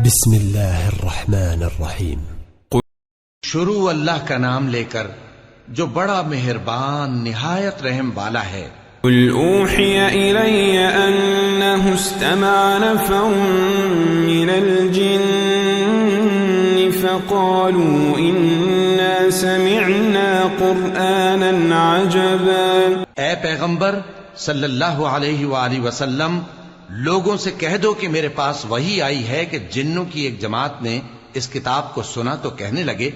بسم اللہ الرحمن الرحیم شروع اللہ کا نام لے کر جو بڑا مہربان نہایت رحم والا ہے۔ قل اوحی الی انہ استمع نفر من الجن فقالوا انا سمعنا قرآنا عجبا۔ اے پیغمبر صلی اللہ علیہ وآلہ وسلم، لوگوں سے کہہ دو کہ میرے پاس وحی آئی ہے کہ جنوں کی ایک جماعت نے اس کتاب کو سنا تو کہنے لگے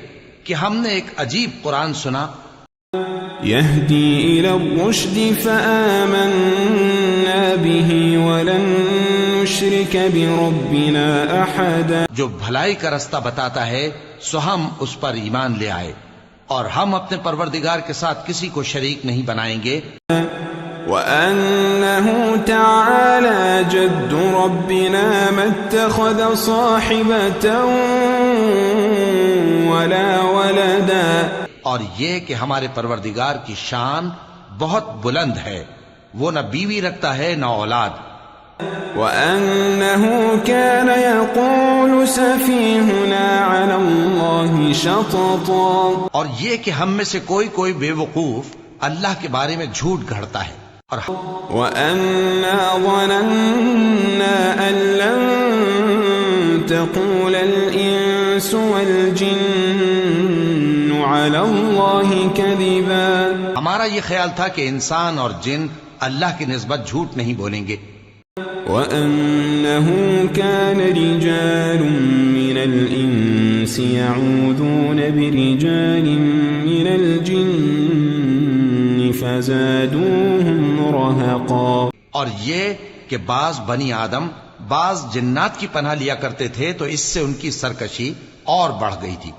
کہ ہم نے ایک عجیب قرآن سنا، یہدی الی الرشد فآمنا به ولن نشرک بربنا احدا، جو بھلائی کا رستہ بتاتا ہے سو ہم اس پر ایمان لے آئے اور ہم اپنے پروردگار کے ساتھ کسی کو شریک نہیں بنائیں گے۔ وَأَنَّهُ تَعَالَى جَدُّ رَبِّنَا مَا اتَّخَذَ صَاحِبَةً وَلَا وَلَدًا، اور یہ کہ ہمارے پروردگار کی شان بہت بلند ہے، وہ نہ بیوی رکھتا ہے نہ اولاد۔ وَأَنَّهُ كَانَ يَقُولُ سَفِيهُنَا عَلَى اللَّهِ شَطَطًا، اور یہ کہ ہم میں سے کوئی بے وقوف اللہ کے بارے میں جھوٹ گھڑتا ہے، اور وَأَنَّا ظَنَنَّا أَن لَّن تَقُولَ الْإِنسُ وَالْجِنُّ عَلَى اللَّهِ كَذِبًا، ہمارا یہ خیال تھا کہ انسان اور جن اللہ کی نسبت جھوٹ نہیں بولیں گے۔ وَأَنَّهُ كَانَ رِجَالٌ مِّنَ الْإِنسِ يَعُوذُونَ بِرِجَالٍ مِّنَ الْجِنِّ فَزَادُوهُمْ رَهَقًا، اور یہ کہ بعض بنی آدم بعض جنات کی پناہ لیا کرتے تھے تو اس سے ان کی سرکشی اور بڑھ گئی تھی۔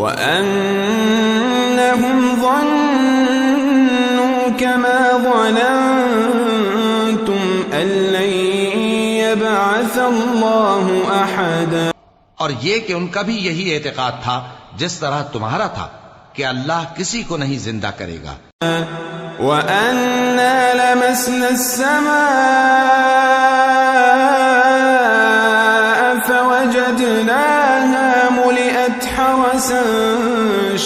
وَأَنَّهُمْ ظَنُّوا كَمَا ظَنَنتُمْ أَن لَّن يَبْعَثَ اللَّهُ أَحَدًا، اور یہ کہ ان کا بھی یہی اعتقاد تھا جس طرح تمہارا تھا کہ اللہ کسی کو نہیں زندہ کرے گا۔ وَأَنَّا لَمَسْنَا السَّمَاءَ فَوَجَدْنَاهَا مُلِئَتْ حَرَسًا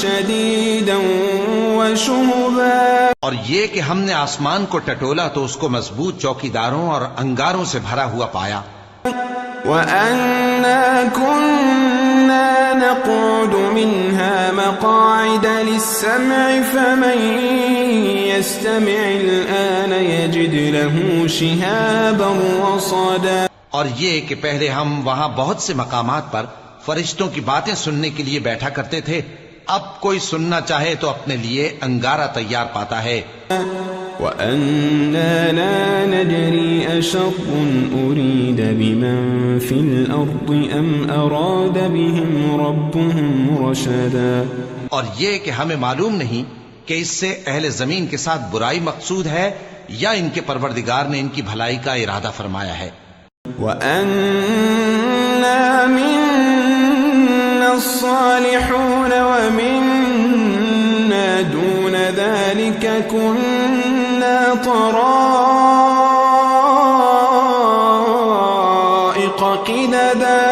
شَدِيدًا وَشُهُبًا، اور یہ کہ ہم نے آسمان کو ٹٹولا تو اس کو مضبوط چوکیداروں اور انگاروں سے بھرا ہوا پایا۔ وَأَنَّا كُنَّا نَقْعُدُ مِنْهَا مَقَاعِدَ لِلسَّمْعِ فَمَنْ يَسْتَمِعِ الْآنَ يَجِدْ لَهُ شِهَابًا رَصَدًا، اور یہ کہ پہلے ہم وہاں بہت سے مقامات پر فرشتوں کی باتیں سننے کے لیے بیٹھا کرتے تھے، اب کوئی سننا چاہے تو اپنے لیے انگارہ تیار پاتا ہے۔ وَأَنَّا لَا نَدْرِي أَشَرٌّ أُرِيدَ بِمَن فِي الْأَرْضِ أَمْ أَرَادَ بِهِمْ رَبُّهُمْ رَشَدًا، اور یہ کہ ہمیں معلوم نہیں کہ اس سے اہل زمین کے ساتھ برائی مقصود ہے یا ان کے پروردگار نے ان کی بھلائی کا ارادہ فرمایا ہے۔ وَأَنَّا مِنَّا الصَّالِحُونَ وَمِنَّا دُونَ ذَلِكَ كُنَّا طَرَائِقَ قِدَدًا،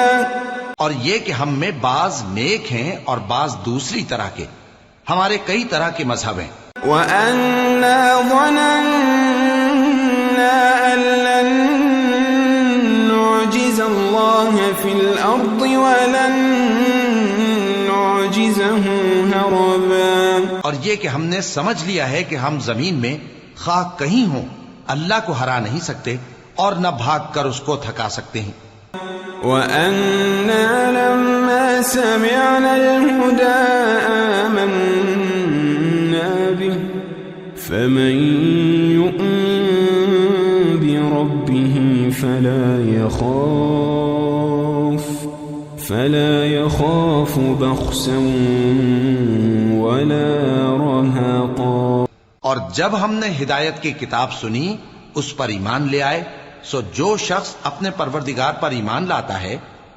اور یہ کہ ہم میں بعض نیک ہیں اور بعض دوسری طرح کے، ہمارے کئی طرح کے مذہب ہیں۔ وَأَنَّا ظَنَنَّا أَن لَّن نُّعْجِزَ اللَّهَ فِي الْأَرْضِ وَلَن نُّعْجِزَهُ هَرَبًا، اور یہ کہ ہم نے سمجھ لیا ہے کہ ہم زمین میں خواہ کہیں ہوں اللہ کو ہرا نہیں سکتے اور نہ بھاگ کر اس کو تھکا سکتے ہیں۔ وَأَنَّا لَمَّا سَمِعْنَا الْهُدَىٰ آمَنَّا بِهِ فَمَن يُؤْمِن بِرَبِّهِ فَلَا يَخَافُ بَخْسًا وَلَا رَهَقًا، اور جب ہم نے ہدایت کی کتاب سنی اس پر ایمان لے آئے، سو جو شخص اپنے پروردگار پر ایمان لاتا ہے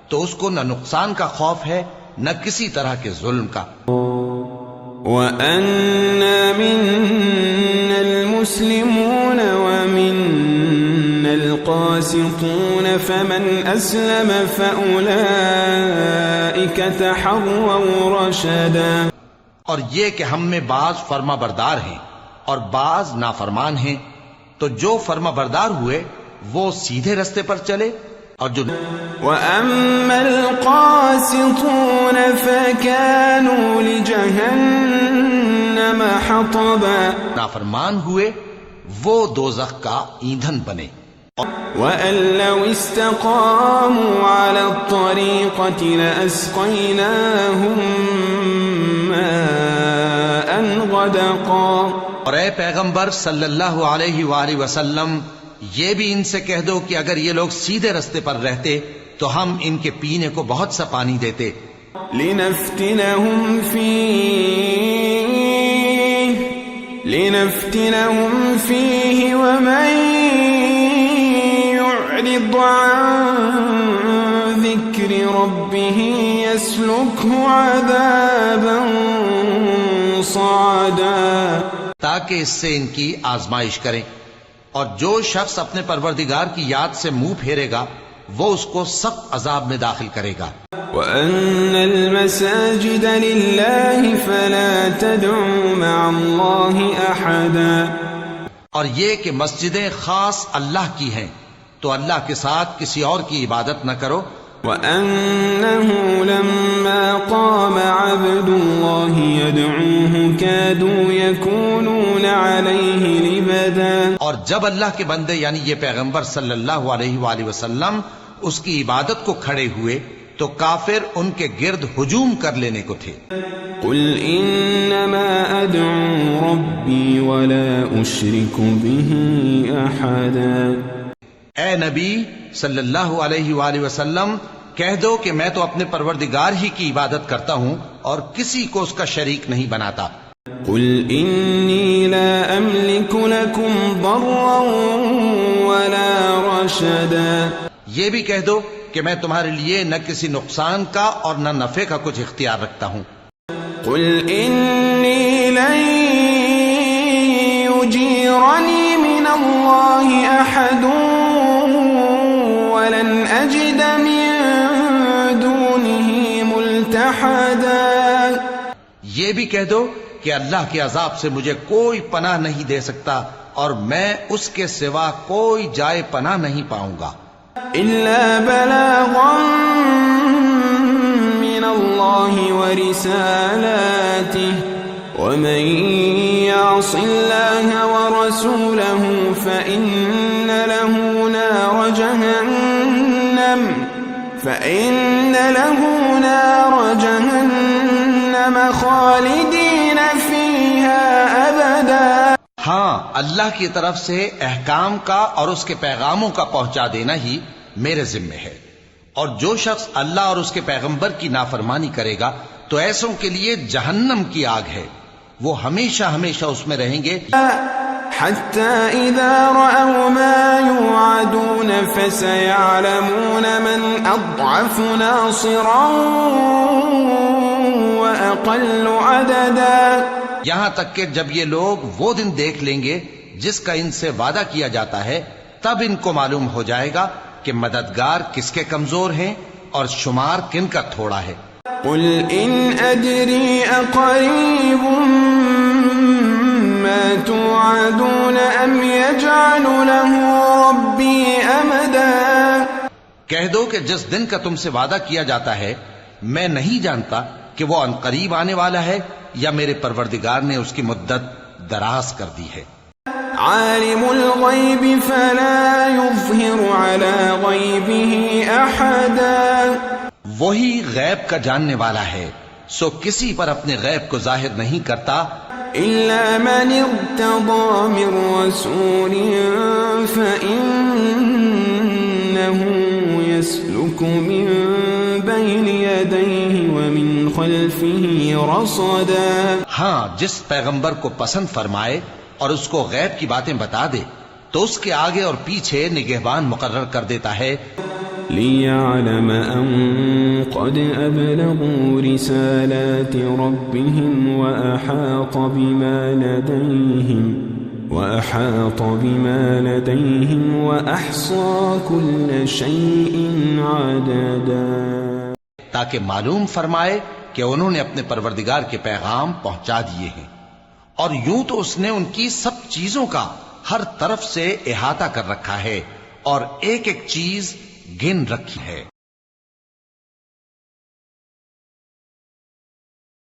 تو اس کو نہ نقصان کا خوف ہے نہ کسی طرح کے ظلم کا۔ وَأَنَّا مِنَّا الْمُسْلِمُونَ وَمِنَّا القاسطون فمن أسلم فأولئك تحروا رشدا. اور یہ کہ ہم میں بعض فرما بردار ہیں اور بعض نافرمان ہیں، تو جو فرما بردار ہوئے وہ سیدھے رستے پر چلے، اور جو وَأَمَّا الْقَاسِطُونَ فَكَانُوا لِجَهَنَّمَ حَطَبًا. نافرمان ہوئے وہ دوزخ کا ایندھن بنے. وَأَن لَّوْ اسْتَقَامُوا عَلَى الطَّرِيقَةِ لَأَسْقَيْنَاهُم مَّاءً غَدَقًا. اور اے پیغمبر صلی اللہ علیہ وآلہ وسلم، یہ بھی ان سے کہہ دو کہ اگر یہ لوگ سیدھے رستے پر رہتے تو ہم ان کے پینے کو بہت سا پانی دیتے. لِنَفْتِنَهُمْ فِيهِ وَمَن يُعْرِضْ عَن ذِكْرِ رَبِّهِ يَسْلُكْهُ عَذَابًا صَعَدًا. تاکہ اس سے ان کی آزمائش کریں، اور جو شخص اپنے پروردگار کی یاد سے منہ پھیرے گا وہ اس کو سخت عذاب میں داخل کرے گا. وَأَنَّ الْمَسَاجِدَ لِلَّهِ فَلَا تَدْعُوا مَعَ اللَّهِ أَحَدًا. اور یہ کہ مسجدیں خاص اللہ کی ہیں تو اللہ کے ساتھ کسی اور کی عبادت نہ کرو. وَأَنَّهُ لَمَّا قَامَ عَبْدُ اللَّهِ يَدْعُوهُ كَادُوا يَكُونُونَ عَلَيْهِ لِبَدًا. اور جب اللہ کے بندے یعنی یہ پیغمبر صلی اللہ علیہ وآلہ وسلم اس کی عبادت کو کھڑے ہوئے تو کافر ان کے گرد ہجوم کر لینے کو تھے. قُلْ إِنَّمَا أَدْعُو رَبِّي وَلَا أُشْرِكُ بِهِ أَحَدًا. اے نبی صلی اللہ علیہ وآلہ وسلم، کہہ دو کہ میں تو اپنے پروردگار ہی کی عبادت کرتا ہوں اور کسی کو اس کا شریک نہیں بناتا. قُلْ إِنِّي لَا أَمْلِكُ لَكُمْ ضَرًّا وَلَا رَشَدًا. یہ بھی کہہ دو کہ میں تمہارے لیے نہ کسی نقصان کا اور نہ نفع کا کچھ اختیار رکھتا ہوں. قُلْ إِنِّي لَن يُجِيرَنِي مِنَ اللَّهِ أَحَدٌ وَلَنْ أَجِدَ مِن دُونِهِ مُلْتَحَدًا. یہ بھی کہہ دو کہ اللہ کے عذاب سے مجھے کوئی پناہ نہیں دے سکتا اور میں اس کے سوا کوئی جائے پناہ نہیں پاؤں گا. إِلَّا بَلَاغًا مِّنَ اللَّهِ وَرِسَالَاتِهِ وَمَن يَعْصِ اللَّهَ وَرَسُولَهُ فَإِنَّ له نَارَ جَهَنَّمَ خَالِدِينَ فِيهَا أَبَدًا. ہاں، اللہ کی طرف سے احکام کا اور اس کے پیغاموں کا پہنچا دینا ہی میرے ذمے ہے، اور جو شخص اللہ اور اس کے پیغمبر کی نافرمانی کرے گا تو ایسوں کے لیے جہنم کی آگ ہے، وہ ہمیشہ ہمیشہ اس میں رہیں گے. حَتَّى إِذَا رَأَوْا مَا يُوعَدُونَ فَسَيَعْلَمُونَ مَنْ أَضْعَفُ نَاصِرًا وَأَقَلُّ عَدَدًا. یہاں تک کہ جب یہ لوگ وہ دن دیکھ لیں گے جس کا ان سے وعدہ کیا جاتا ہے، تب ان کو معلوم ہو جائے گا کہ مددگار کس کے کمزور ہیں اور شمار کن کا تھوڑا ہے. قُلْ إِنْ أَدْرِي أَقَرِيبٌ مَا تُوعَدُونَ أَمْ يَجْعَلُ لَهُ رَبِّي أَمَدًا. کہہ دو کہ جس دن کا تم سے وعدہ کیا جاتا ہے میں نہیں جانتا کہ وہ عنقریب آنے والا ہے یا میرے پروردگار نے اس کی مدت دراز کر دی ہے. عالم الغیب فلا يظہر على غیبه احدا. وہی غیب کا جاننے والا ہے، سو کسی پر اپنے غیب کو ظاہر نہیں کرتا. الا من ارتضى من رسول فإنه يسلك من بين يديه ومن خلفه رصدا. ہاں، جس پیغمبر کو پسند فرمائے اور اس کو غیب کی باتیں بتا دے تو اس کے آگے اور پیچھے نگہبان مقرر کر دیتا ہے. لِيَعْلَمَ أَن قَدْ أَبْلَغُوا رِسَالَاتِ رَبِّهِمْ وَأَحَاطَ بِمَا لَدَيْهِمْ وأحاط بما لديهم وأحصى كل شيء عددا تاکہ معلوم فرمائے کہ انہوں نے اپنے پروردگار کے پیغام پہنچا دیے ہیں، اور یوں تو اس نے ان کی سب چیزوں کا ہر طرف سے احاطہ کر رکھا ہے اور ایک ایک چیز گن رکھی ہے۔